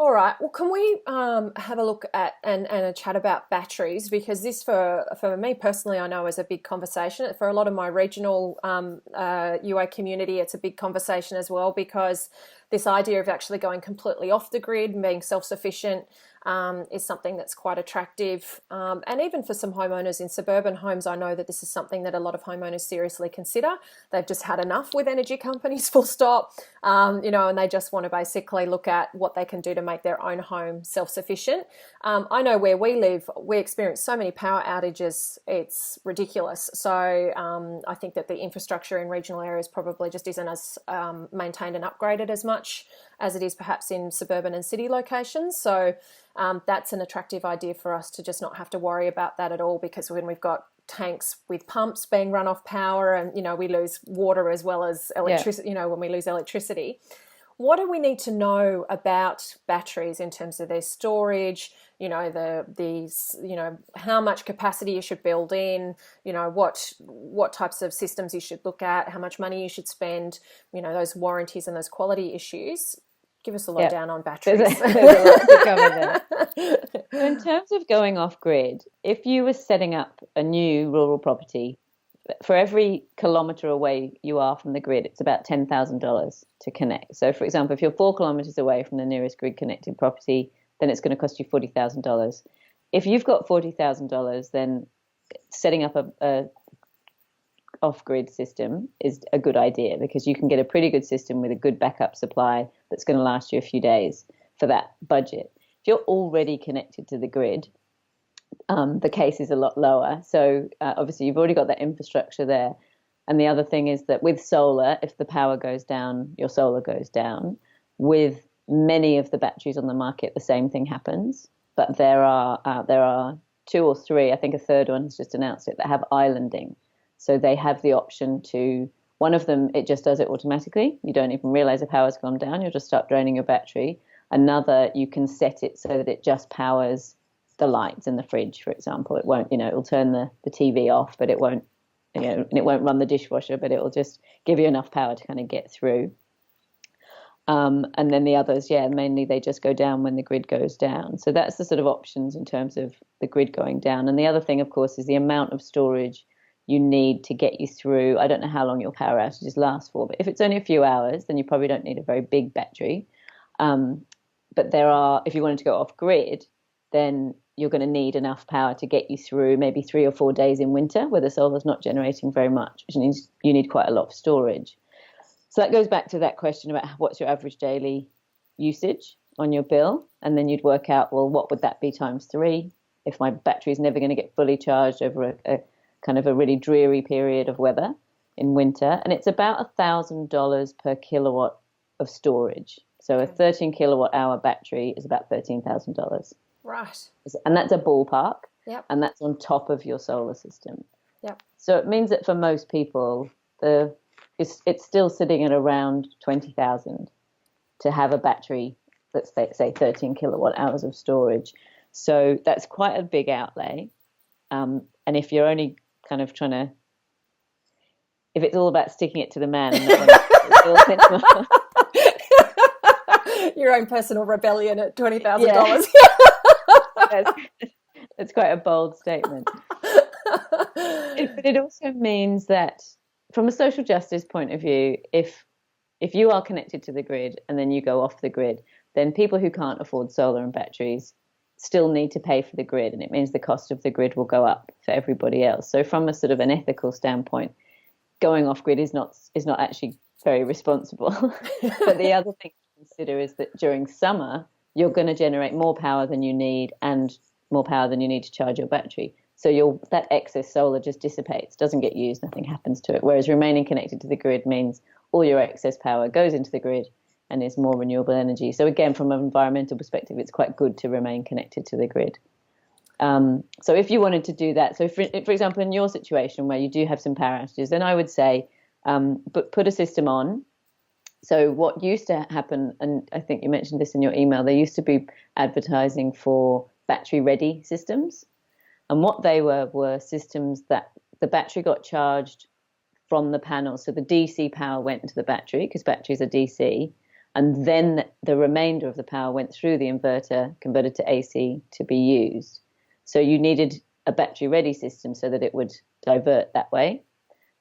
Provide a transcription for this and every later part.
All right. Well, can we have a look at and a chat about batteries? Because this, for me personally, I know is a big conversation. For a lot of my regional UA community, it's a big conversation as well because this idea of actually going completely off the grid and being self-sufficient is something that's quite attractive. And even for some homeowners in suburban homes, I know that this is something that a lot of homeowners seriously consider. They've just had enough with energy companies, full stop, and they just want to basically look at what they can do to make their own home self-sufficient. I know where we live, we experience so many power outages, it's ridiculous. So I think that the infrastructure in regional areas probably just isn't as maintained and upgraded as much as it is perhaps in suburban and city locations. So that's an attractive idea for us to just not have to worry about that at all, because when we've got tanks with pumps being run off power and, we lose water as well as electricity, when we lose electricity. What do we need to know about batteries in terms of their storage, how much capacity you should build in, what types of systems you should look at, how much money you should spend, those warranties and those quality issues? Give us a lowdown on batteries. There's a lot to cover there. So in terms of going off grid, if you were setting up a new rural property, for every kilometre away you are from the grid, it's about $10,000 to connect. So, for example, if you're 4 kilometres away from the nearest grid-connected property, then it's going to cost you $40,000. If you've got $40,000, then setting up a off-grid system is a good idea, because you can get a pretty good system with a good backup supply that's going to last you a few days for that budget. If you're already connected to the grid, the case is a lot lower. So obviously you've already got that infrastructure there. And the other thing is that with solar, if the power goes down, your solar goes down. With many of the batteries on the market, the same thing happens. But there are 2 or 3, I think a third one has just announced it, that have islanding. So they have the option to, one of them, it just does it automatically. You don't even realize the power's gone down. You'll just start draining your battery. Another, you can set it so that it just powers the lights in the fridge, for example. It won't, it'll turn the TV off, but it won't, and it won't run the dishwasher, but it will just give you enough power to kind of get through. And then the others, mainly they just go down when the grid goes down. So that's the sort of options in terms of the grid going down. And the other thing, of course, is the amount of storage you need to get you through. I don't know how long your power outages last for, but if it's only a few hours, then you probably don't need a very big battery. But if you wanted to go off grid, then you're going to need enough power to get you through maybe 3 or 4 days in winter where the solar's not generating very much, which means you need quite a lot of storage. So that goes back to that question about what's your average daily usage on your bill, and then you'd work out, well, what would that be times 3 if my battery is never going to get fully charged over a kind of a really dreary period of weather in winter. And it's about $1,000 per kilowatt of storage. So a 13 kilowatt hour battery is about $13,000. Right. And that's a ballpark. Yep. And that's on top of your solar system. Yep. So it means that for most people, it's still sitting at around 20,000 to have a battery that's, say, 13 kilowatt hours of storage. So that's quite a big outlay. And if you're only kind of if it's all about sticking it to the man and not your own personal rebellion at $20,000. That's quite a bold statement. But it also means that from a social justice point of view, if you are connected to the grid and then you go off the grid, then people who can't afford solar and batteries still need to pay for the grid, and it means the cost of the grid will go up for everybody else. So from a sort of an ethical standpoint, going off grid is not actually very responsible. But the other thing to consider is that during summer you're going to generate more power than you need, and more power than you need to charge your battery. So that excess solar just dissipates, doesn't get used, nothing happens to it. Whereas remaining connected to the grid means all your excess power goes into the grid and is more renewable energy. So again, from an environmental perspective, it's quite good to remain connected to the grid. So if you wanted to do that, so for example, in your situation where you do have some power outages, then I would say, but put a system on. So what used to happen, and I think you mentioned this in your email, there used to be advertising for battery-ready systems. And what they were systems that the battery got charged from the panel. So the DC power went into the battery because batteries are DC. and then the remainder of the power went through the inverter, converted to AC to be used. So you needed a battery ready system so that it would divert that way.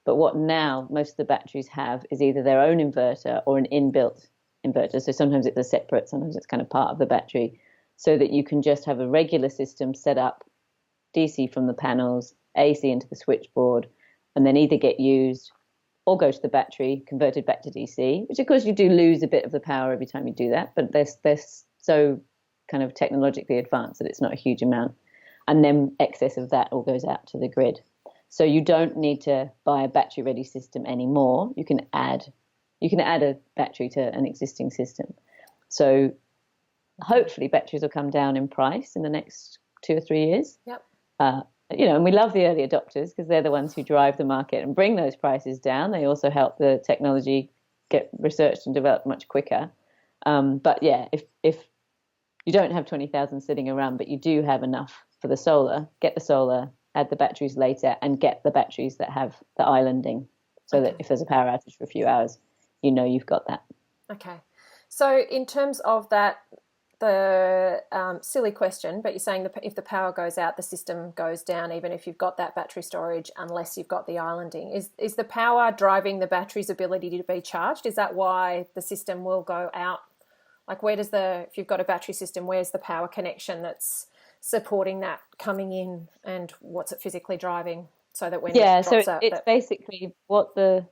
But what now most of the batteries have is either their own inverter or an inbuilt inverter. So sometimes it's a separate, sometimes it's kind of part of the battery, so that you can just have a regular system set up, DC from the panels, AC into the switchboard, and then either get used or go to the battery, converted back to DC, which of course you do lose a bit of the power every time you do that, but they're so kind of technologically advanced that it's not a huge amount. And then excess of that all goes out to the grid. So you don't need to buy a battery ready system anymore. You can add a battery to an existing system. So hopefully batteries will come down in price in the next 2 or 3 years. Yep. And we love the early adopters because they're the ones who drive the market and bring those prices down. They also help the technology get researched and developed much quicker. But yeah, if you don't have 20,000 sitting around, but you do have enough for the solar, get the solar, add the batteries later, and get the batteries that have the islanding, so that if there's a power outage for a few hours, you know you've got that. Okay. So in terms of that, the silly question, but you're saying if the power goes out, the system goes down, even if you've got that battery storage, unless you've got the islanding. Is the power driving the battery's ability to be charged? Is that why the system will go out? Like, if you've got a battery system, where's the power connection that's supporting that coming in, and what's it physically driving, so that when it drops out, it's basically what the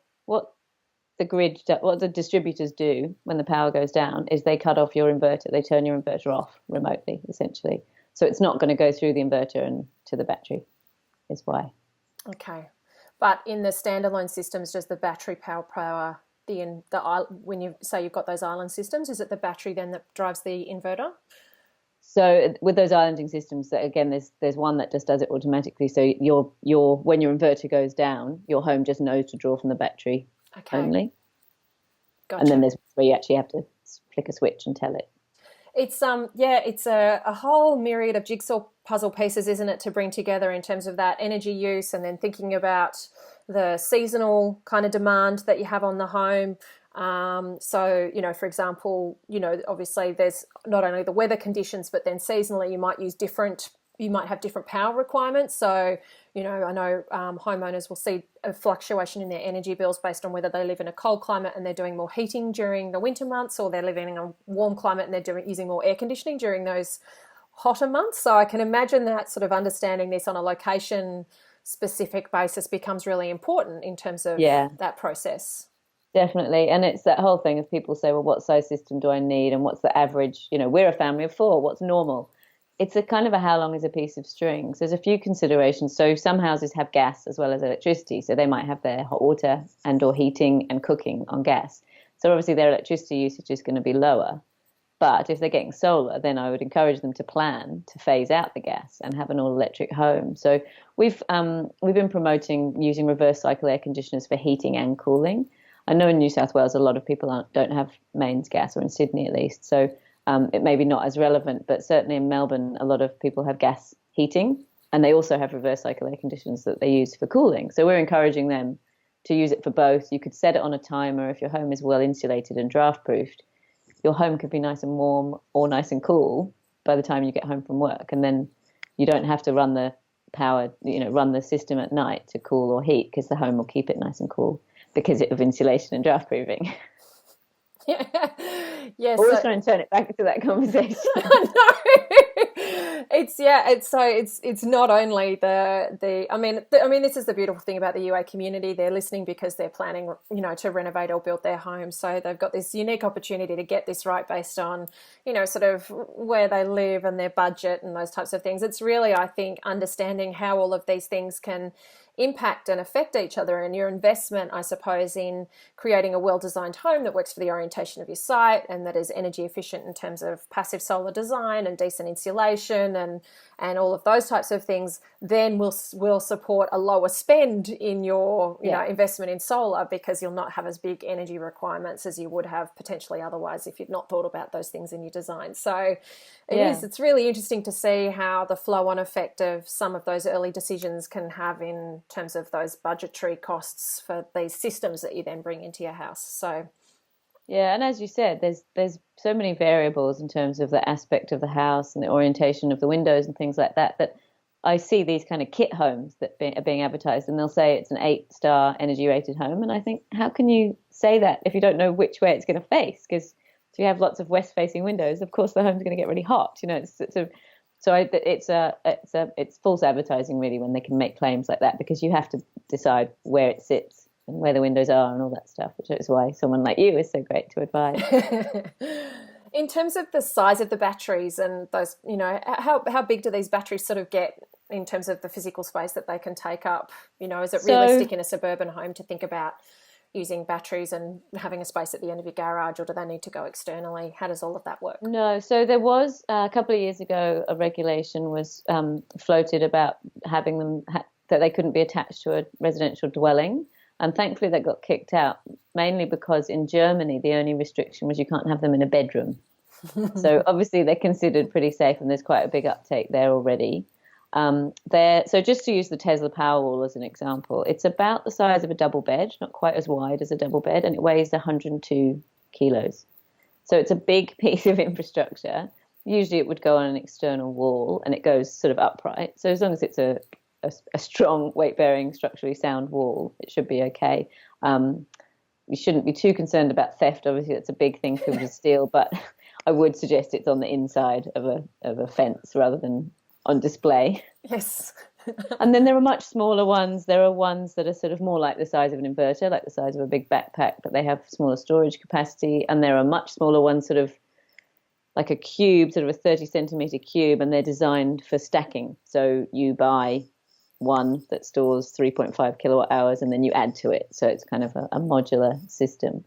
distributors do when the power goes down is they cut off your inverter. They turn your inverter off remotely, essentially. So it's not going to go through the inverter and to the battery, is why. Okay. But in the standalone systems, does the battery power when you say you've got those island systems, is it the battery then that drives the inverter? So with those islanding systems, again, there's one that just does it automatically. So when your inverter goes down, your home just knows to draw from the battery only. Gotcha. And then there's where you actually have to flick a switch and tell it. It's it's a whole myriad of jigsaw puzzle pieces, isn't it, to bring together in terms of that energy use, and then thinking about the seasonal kind of demand that you have on the home. So, for example, obviously there's not only the weather conditions, but then seasonally you might have different power requirements. So, I know homeowners will see a fluctuation in their energy bills based on whether they live in a cold climate and they're doing more heating during the winter months, or they're living in a warm climate and they're using more air conditioning during those hotter months. So I can imagine that sort of understanding this on a location specific basis becomes really important in terms of that process. Definitely. And it's that whole thing of people say, well, what size system do I need? And what's the average? We're a family of 4. What's normal? It's a kind of how long is a piece of string. So there's a few considerations. So some houses have gas as well as electricity. So they might have their hot water and or heating and cooking on gas. So obviously their electricity usage is going to be lower. But if they're getting solar, then I would encourage them to plan to phase out the gas and have an all-electric home. So we've been promoting using reverse cycle air conditioners for heating and cooling. I know in New South Wales a lot of people don't have mains gas, or in Sydney at least. So it may be not as relevant, but certainly in Melbourne, a lot of people have gas heating, and they also have reverse cycle air conditioners that they use for cooling. So we're encouraging them to use it for both. You could set it on a timer if your home is well insulated and draft proofed. Your home could be nice and warm or nice and cool by the time you get home from work, and then you don't have to run the run the system at night to cool or heat, because the home will keep it nice and cool because of insulation and draft proofing. Yes. Always trying to turn it back into that conversation. It's not only this is the beautiful thing about the UA community. They're listening because they're planning, to renovate or build their home. So they've got this unique opportunity to get this right based on, sort of where they live and their budget and those types of things. It's really, I think, understanding how all of these things can impact and affect each other, and your investment, I suppose, in creating a well-designed home that works for the orientation of your site and that is energy efficient in terms of passive solar design and decent insulation and all of those types of things, then will support a lower spend in your investment in solar, because you'll not have as big energy requirements as you would have potentially otherwise if you'd not thought about those things in your design. So it's really interesting to see how the flow-on effect of some of those early decisions can have in terms of those budgetary costs for these systems that you then bring into your house. So Yeah, and as you said, there's so many variables in terms of the aspect of the house and the orientation of the windows and things like that, that I see these kind of kit homes that are being advertised, and they'll say it's an 8-star energy rated home, and I think, how can you say that if you don't know which way it's going to face? Because if you have lots of west facing windows, of course the home's going to get really hot. It's false advertising really when they can make claims like that, because you have to decide where it sits and where the windows are and all that stuff, which is why someone like you is so great to advise. In terms of the size of the batteries and those, how big do these batteries sort of get in terms of the physical space that they can take up? Is it realistic in a suburban home to think about using batteries and having a space at the end of your garage, or do they need to go externally? How does all of that work? No, so there was a couple of years ago a regulation was floated about having them that they couldn't be attached to a residential dwelling, and thankfully that got kicked out, mainly because in Germany the only restriction was you can't have them in a bedroom. So obviously they're considered pretty safe, and there's quite a big uptake there already. So just to use the Tesla Powerwall as an example, it's about the size of a double bed, not quite as wide as a double bed, and it weighs 102 kilos. So it's a big piece of infrastructure. Usually it would go on an external wall, and it goes sort of upright. So as long as it's a strong, weight-bearing, structurally sound wall, it should be okay. You shouldn't be too concerned about theft. Obviously, that's a big thing for people to steal, but I would suggest it's on the inside of a fence rather than on display. Yes. And then there are much smaller ones. There are ones that are sort of more like the size of an inverter, like the size of a big backpack, but they have smaller storage capacity. And there are much smaller ones, sort of like a cube, sort of a 30 centimeter cube, and they're designed for stacking. So you buy one that stores 3.5 kilowatt hours and then you add to it. So it's kind of a modular system.